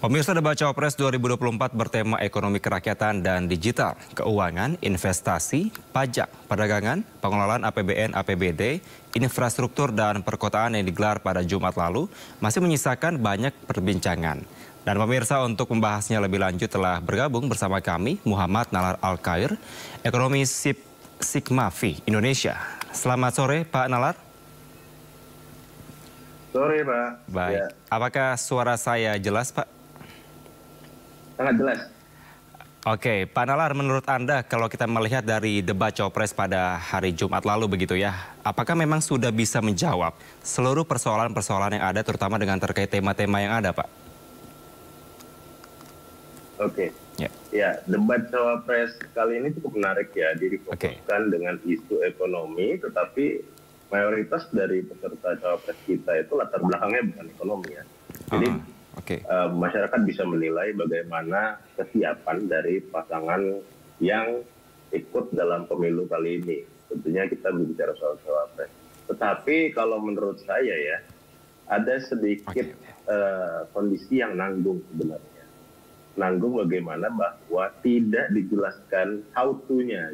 Pemirsa, debat Cawapres 2024 bertema ekonomi kerakyatan dan digital, keuangan, investasi, pajak, perdagangan, pengelolaan APBN, APBD, infrastruktur dan perkotaan yang digelar pada Jumat lalu masih menyisakan banyak perbincangan. Dan pemirsa, untuk membahasnya lebih lanjut telah bergabung bersama kami Muhammad Nalar Al-Khair, ekonomi Sigmafi Indonesia. Selamat sore Pak Nalar. Sore Pak. Baik, ya. Apakah suara saya jelas Pak? Sangat jelas. Oke, Pak Nalar, menurut Anda kalau kita melihat dari debat Cawapres pada hari Jumat lalu begitu ya, apakah memang sudah bisa menjawab seluruh persoalan-persoalan yang ada terutama dengan terkait tema-tema yang ada Pak? Oke. Ya, debat Cawapres kali ini cukup menarik ya, difokuskan dengan isu ekonomi, tetapi mayoritas dari peserta Cawapres kita itu latar belakangnya bukan ekonomi ya. Jadi masyarakat bisa menilai bagaimana kesiapan dari pasangan yang ikut dalam pemilu kali ini. Tentunya kita berbicara soal Cawapres. Tetapi kalau menurut saya ya, ada sedikit kondisi yang nanggung sebenarnya. Nanggung bagaimana bahwa tidak dijelaskan how to-nya.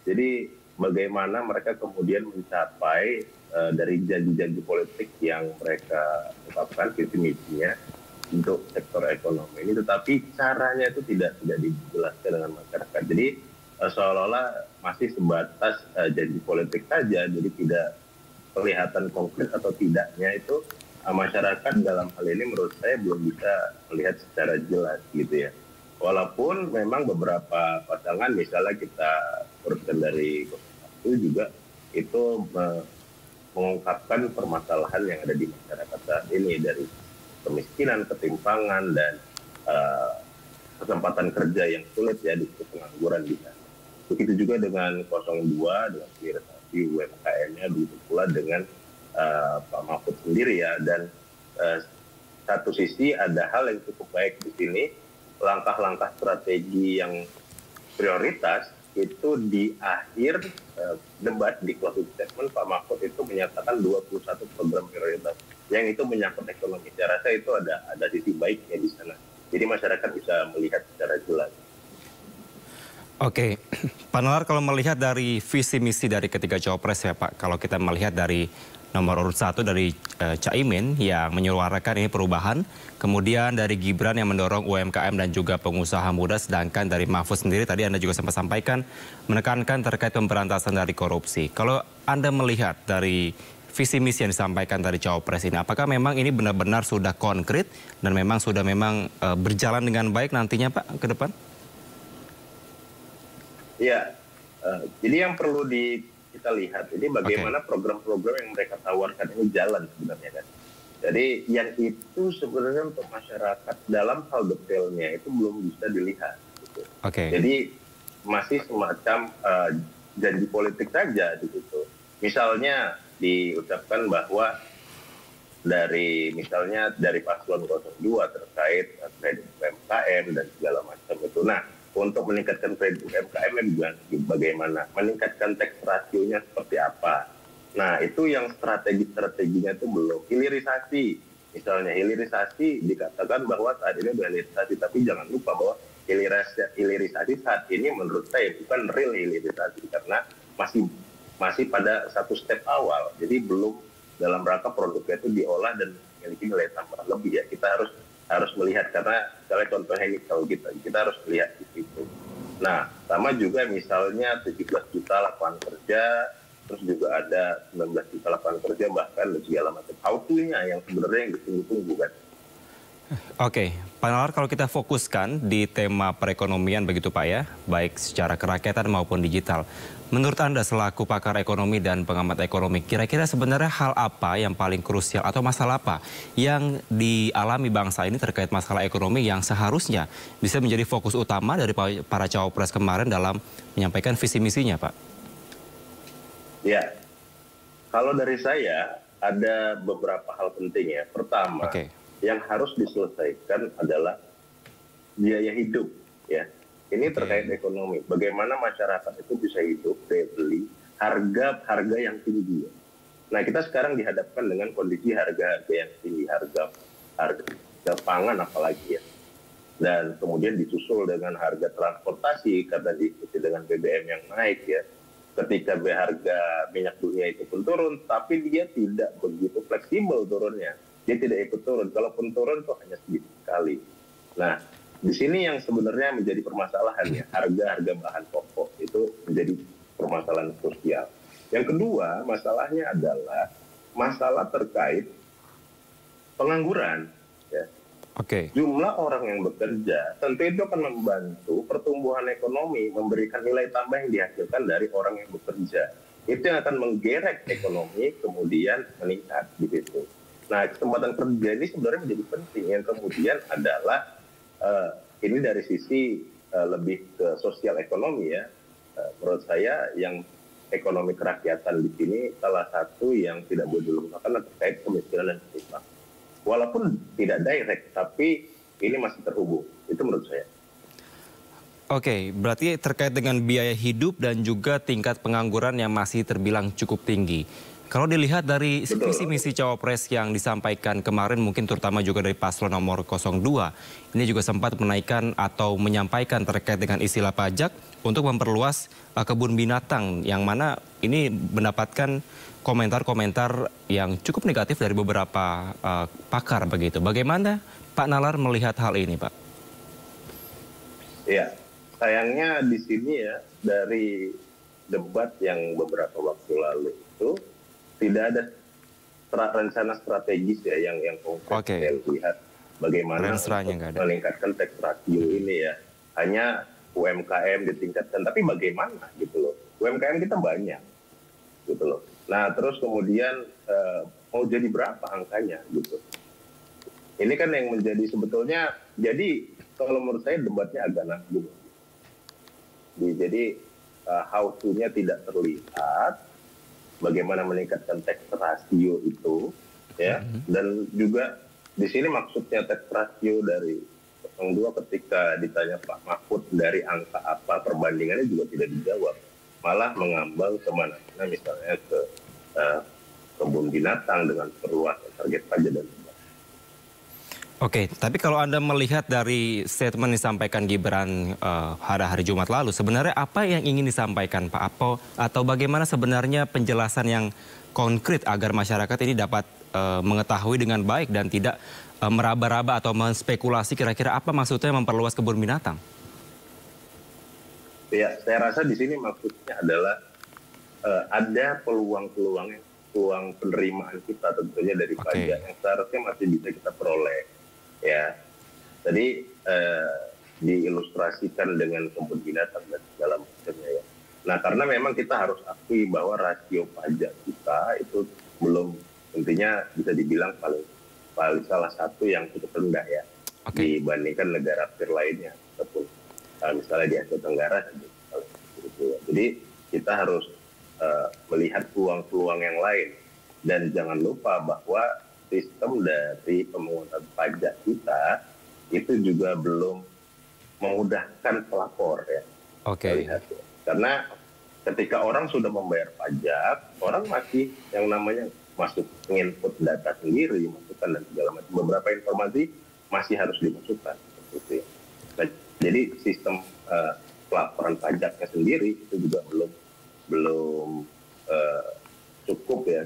Jadi bagaimana mereka kemudian mencapai dari janji-janji politik yang mereka tetapkan visi misinya untuk sektor ekonomi ini, tetapi caranya itu tidak dijelaskan dengan masyarakat. Jadi seolah-olah masih sebatas janji politik saja, jadi tidak kelihatan konkret atau tidaknya itu masyarakat dalam hal ini menurut saya belum bisa melihat secara jelas gitu ya. Walaupun memang beberapa pasangan, misalnya kita uruskan dari itu juga itu mengungkapkan permasalahan yang ada di masyarakat saat ini, dari kemiskinan, ketimpangan, dan kesempatan kerja yang sulit ya, di pengangguran di sana. Begitu juga dengan 02, dengan hilirisasi UMKM-nya, begitu pula dengan Pak Mahfud sendiri ya. Dan satu sisi ada hal yang cukup baik di sini, langkah-langkah strategi yang prioritas itu di akhir debat di closing statement Pak Mahfud itu menyatakan 21 program prioritas yang itu menyangkut ekonomi. Saya rasa itu ada sisi baiknya di sana. Jadi masyarakat bisa melihat secara jelas. Oke, Pak Nalar, kalau melihat dari visi misi dari ketiga Cawapres ya Pak, kalau kita melihat dari nomor urut 1 dari Caimin yang menyuarakan ini perubahan, kemudian dari Gibran yang mendorong UMKM dan juga pengusaha muda, sedangkan dari Mahfud sendiri tadi Anda juga sempat sampaikan menekankan terkait pemberantasan dari korupsi. Kalau Anda melihat dari visi misi yang disampaikan dari Cawapres ini, apakah memang ini benar-benar sudah konkret dan memang sudah berjalan dengan baik nantinya Pak ke depan? Ya, jadi yang perlu kita lihat ini bagaimana program-program yang mereka tawarkan ini jalan sebenarnya kan. Jadi yang itu sebenarnya untuk masyarakat dalam hal detailnya itu belum bisa dilihat. Gitu. Jadi masih semacam janji politik saja di situ. Misalnya diucapkan bahwa misalnya dari paslon 02 terkait kredit UMKM dan segala macam itu. Nah, untuk meningkatkan kredit UMKM bagaimana, meningkatkan tax ratio-nya seperti apa. Nah, itu yang strateginya itu belum. Hilirisasi, misalnya hilirisasi dikatakan bahwa saat ini sudah hilirisasi, tapi jangan lupa bahwa hilirisasi saat ini menurut saya bukan real hilirisasi, karena masih pada satu step awal. Jadi belum dalam rangka produknya itu diolah dan memiliki nilai tambah lebih ya. Kita harus melihat, karena misalnya contohnya ini kalau kita harus melihat di situ. Nah, sama juga misalnya 17 juta lapangan kerja, terus juga ada 19 juta lapangan kerja, bahkan segala macam how-to-nya yang sebenarnya yang ditunggu-tunggu kan. Oke, Pak Nalar, kalau kita fokuskan di tema perekonomian begitu Pak ya, baik secara kerakyatan maupun digital. Menurut Anda selaku pakar ekonomi dan pengamat ekonomi, kira-kira sebenarnya hal apa yang paling krusial atau masalah apa yang dialami bangsa ini terkait masalah ekonomi yang seharusnya bisa menjadi fokus utama dari para Cawapres kemarin dalam menyampaikan visi misinya Pak? Ya, kalau dari saya ada beberapa hal penting ya. Pertama, yang harus diselesaikan adalah biaya hidup ya. Ini terkait ekonomi. Bagaimana masyarakat itu bisa hidup, daya beli, harga yang tinggi. Nah, kita sekarang dihadapkan dengan kondisi harga yang tinggi, harga pangan apalagi ya. dan kemudian disusul dengan harga transportasi karena diikuti dengan BBM yang naik ya. Ketika harga minyak dunia itu pun turun, tapi dia tidak begitu fleksibel turunnya. Dia tidak ikut turun. Kalaupun turun itu hanya sedikit sekali. Nah, di sini yang sebenarnya menjadi permasalahan ya, harga-harga bahan pokok itu menjadi permasalahan sosial. Yang kedua, masalahnya adalah masalah terkait pengangguran. Ya. Jumlah orang yang bekerja tentu itu akan membantu pertumbuhan ekonomi, memberikan nilai tambah yang dihasilkan dari orang yang bekerja. Itu yang akan menggerek ekonomi kemudian meningkat gitu. Nah, kesempatan kerja ini sebenarnya menjadi penting. Yang kemudian adalah ini dari sisi lebih ke sosial ekonomi ya. Menurut saya yang ekonomi kerakyatan di sini salah satu yang tidak boleh dilupakan terkait kemiskinan dan ketimpangan. Walaupun tidak direct, tapi ini masih terhubung. Itu menurut saya. Oke, berarti terkait dengan biaya hidup dan juga tingkat pengangguran yang masih terbilang cukup tinggi. Kalau dilihat dari visi misi Cawapres yang disampaikan kemarin, mungkin terutama juga dari paslon nomor 02, ini juga sempat menaikkan atau menyampaikan terkait dengan istilah pajak untuk memperluas kebun binatang, yang mana ini mendapatkan komentar-komentar yang cukup negatif dari beberapa pakar begitu. Bagaimana Pak Nalar melihat hal ini, Pak? Ya, sayangnya di sini ya, dari debat yang beberapa waktu lalu itu tidak ada rencana strategis ya yang konkret. Saya lihat bagaimana meningkatkan tax ratio ini ya. Hanya UMKM ditingkatkan, tapi bagaimana gitu loh. UMKM kita banyak gitu loh. Nah, terus kemudian mau jadi berapa angkanya gitu. Ini kan yang menjadi sebetulnya, jadi kalau menurut saya debatnya agak nanggung. Jadi how to-nya tidak terlihat, bagaimana meningkatkan tax ratio itu, ya, dan juga di sini maksudnya tax ratio dari 02 ketika ditanya Pak Mahfud dari angka apa perbandingannya juga tidak dijawab, malah mengambang kemana-mana misalnya ke kebun binatang dengan perluasan target pajak dan sebagainya. Oke, tapi kalau Anda melihat dari statement disampaikan Gibran pada hari Jumat lalu, sebenarnya apa yang ingin disampaikan Pak Apo atau bagaimana sebenarnya penjelasan yang konkret agar masyarakat ini dapat mengetahui dengan baik dan tidak meraba-raba atau menspekulasi kira-kira apa maksudnya memperluas kebun binatang? Ya, saya rasa di sini maksudnya adalah ada peluang penerimaan kita tentunya dari pajak yang seharusnya masih bisa kita peroleh. Ya, tadi diilustrasikan dengan kebun binatang dan segala macamnya ya. Nah, karena memang kita harus akui bahwa rasio pajak kita itu belum, intinya bisa dibilang paling salah satu yang cukup rendah ya dibandingkan negara peer lainnya ataupun misalnya di Asia Tenggara. Jadi kita harus melihat peluang-peluang yang lain dan jangan lupa bahwa sistem dari pemungutan pajak kita itu juga belum memudahkan pelapor ya. Karena ketika orang sudah membayar pajak, orang masih yang namanya masuk input data sendiri, masukkan dan segala macam. Beberapa informasi masih harus dimasukkan. Nah, jadi sistem pelaporan pajaknya sendiri itu juga belum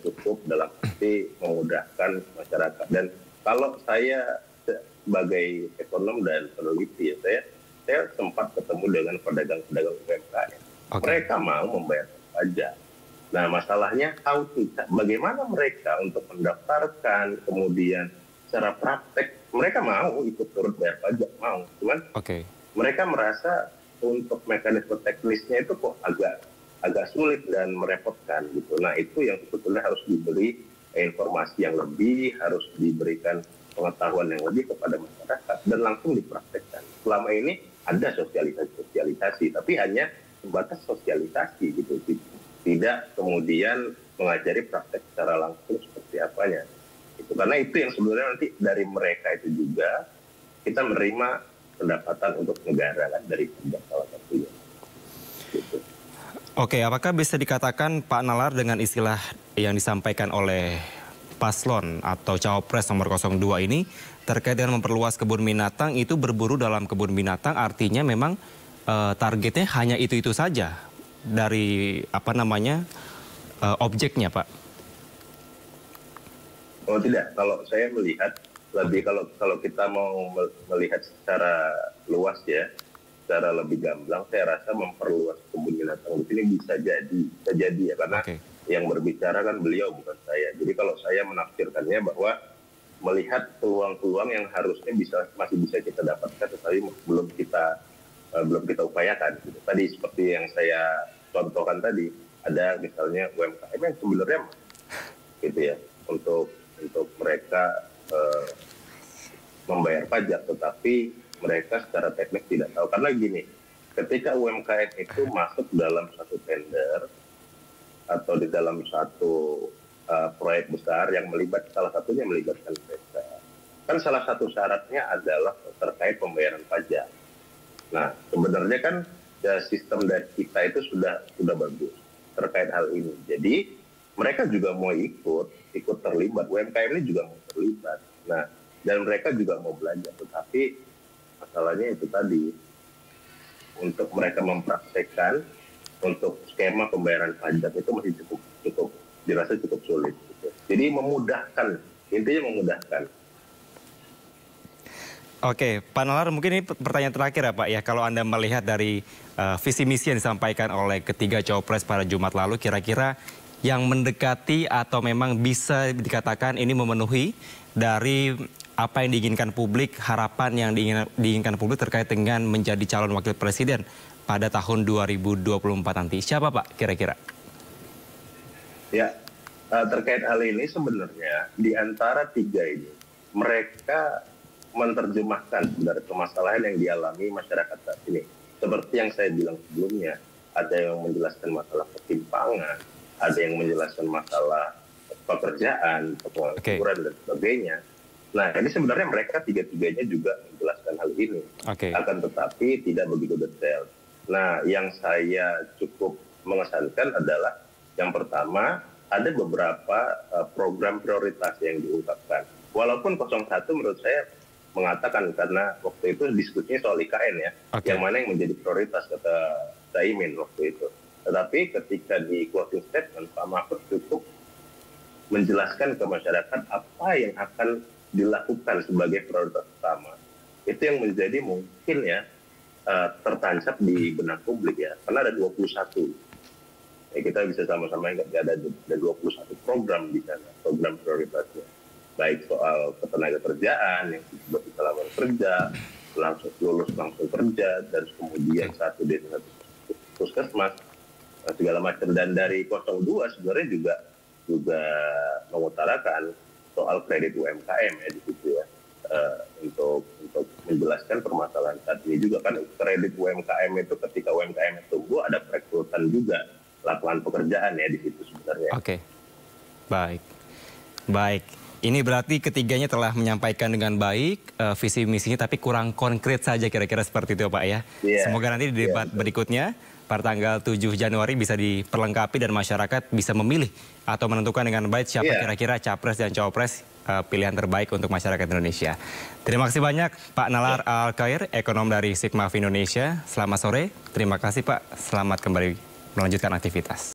cukup dalam arti memudahkan masyarakat. Dan kalau saya sebagai ekonom dan peneliti ya, saya sempat ketemu dengan pedagang-pedagang UMKM. Mereka mau membayar pajak. Nah, masalahnya bagaimana mereka untuk mendaftarkan, kemudian secara praktek mereka mau ikut turut bayar pajak, mau. Cuman mereka merasa untuk mekanisme teknisnya itu kok agak sulit dan merepotkan gitu. Nah, itu yang sebetulnya harus diberi informasi yang lebih, harus diberikan pengetahuan yang lebih kepada masyarakat dan langsung dipraktekkan. Selama ini ada sosialisasi, tapi hanya sebatas sosialisasi gitu. Tidak kemudian mengajari praktek secara langsung seperti apanya. Itu karena itu yang sebenarnya nanti dari mereka itu juga kita menerima pendapatan untuk negara kan dari pajak salah satunya. Gitu. Oke, apakah bisa dikatakan Pak Nalar dengan istilah yang disampaikan oleh paslon atau cawapres nomor 02 ini terkait dengan memperluas kebun binatang, itu berburu dalam kebun binatang artinya memang targetnya hanya itu saja dari objeknya, Pak? Oh tidak, kalau saya melihat lebih kalau kita mau melihat secara luas ya, secara lebih gamblang, saya rasa memperluas kebun binatang di sini bisa jadi ya, karena yang berbicara kan beliau bukan saya. Jadi kalau saya menafsirkannya bahwa melihat peluang-peluang yang harusnya masih bisa kita dapatkan, tetapi belum kita upayakan. Gitu. Tadi seperti yang saya contohkan tadi, ada misalnya UMKM yang sebenarnya gitu ya untuk mereka membayar pajak, tetapi mereka secara teknis tidak tahu. Karena gini, ketika UMKM itu masuk dalam satu tender atau di dalam satu proyek besar yang salah satunya melibatkan mereka, kan salah satu syaratnya adalah terkait pembayaran pajak. Nah, sebenarnya kan ya, sistem dari kita itu sudah bagus terkait hal ini. Jadi mereka juga mau ikut terlibat, UMKM ini juga mau terlibat. Nah, dan mereka juga mau belajar, tetapi masalahnya itu tadi, untuk mereka mempraktekkan untuk skema pembayaran pajak itu masih dirasa cukup sulit. Gitu. Jadi memudahkan, intinya memudahkan. Oke, Pak Nalar, mungkin ini pertanyaan terakhir ya Pak ya. Kalau Anda melihat dari visi misi yang disampaikan oleh ketiga cawapres pada Jumat lalu, kira-kira yang mendekati atau memang bisa dikatakan ini memenuhi dari apa yang diinginkan publik, harapan yang diinginkan publik terkait dengan menjadi calon wakil presiden pada tahun 2024 nanti. Siapa Pak kira-kira? Ya, terkait hal ini sebenarnya di antara tiga ini, mereka menerjemahkan sebenarnya permasalahan yang dialami masyarakat saat ini. Seperti yang saya bilang sebelumnya, ada yang menjelaskan masalah ketimpangan, ada yang menjelaskan masalah pekerjaan, pengangguran dan sebagainya. Nah, ini sebenarnya mereka tiga-tiganya juga menjelaskan hal ini. Akan tetapi tidak begitu detail. Nah, yang saya cukup mengesankan adalah yang pertama, ada beberapa program prioritas yang diungkapkan. Walaupun 01 menurut saya mengatakan, karena waktu itu diskusinya soal IKN ya, yang mana yang menjadi prioritas kata Caimin waktu itu. Tetapi ketika di closing statement, Pak Mahfud cukup menjelaskan ke masyarakat apa yang akan dilakukan sebagai prioritas utama. Itu yang menjadi mungkin ya tertancap di benak publik ya, karena ada 21. Ya, kita bisa sama-sama ingat ada 21 program di sana, program prioritasnya. Baik soal ketenaga kerjaan yang sudah bisa lamar kerja, langsung lulus langsung kerja, dan kemudian satu desa satu puskesmas, segala macam. Dan dari 02 sebenarnya juga mengutarakan soal kredit UMKM ya di situ ya, untuk menjelaskan permasalahan saat ini juga kan. Kredit UMKM itu ketika UMKM tumbuh ada perekrutan juga, lapangan pekerjaan ya di situ sebenarnya. Baik. Ini berarti ketiganya telah menyampaikan dengan baik visi misinya, tapi kurang konkret saja kira-kira seperti itu Pak ya. Semoga nanti di debat berikutnya pada tanggal 7 Januari bisa diperlengkapi dan masyarakat bisa memilih atau menentukan dengan baik siapa kira-kira capres dan cawapres pilihan terbaik untuk masyarakat Indonesia. Terima kasih banyak Pak Nalar Al-Khair, ekonom dari Sigma Indonesia. Selamat sore. Terima kasih Pak. Selamat kembali melanjutkan aktivitas.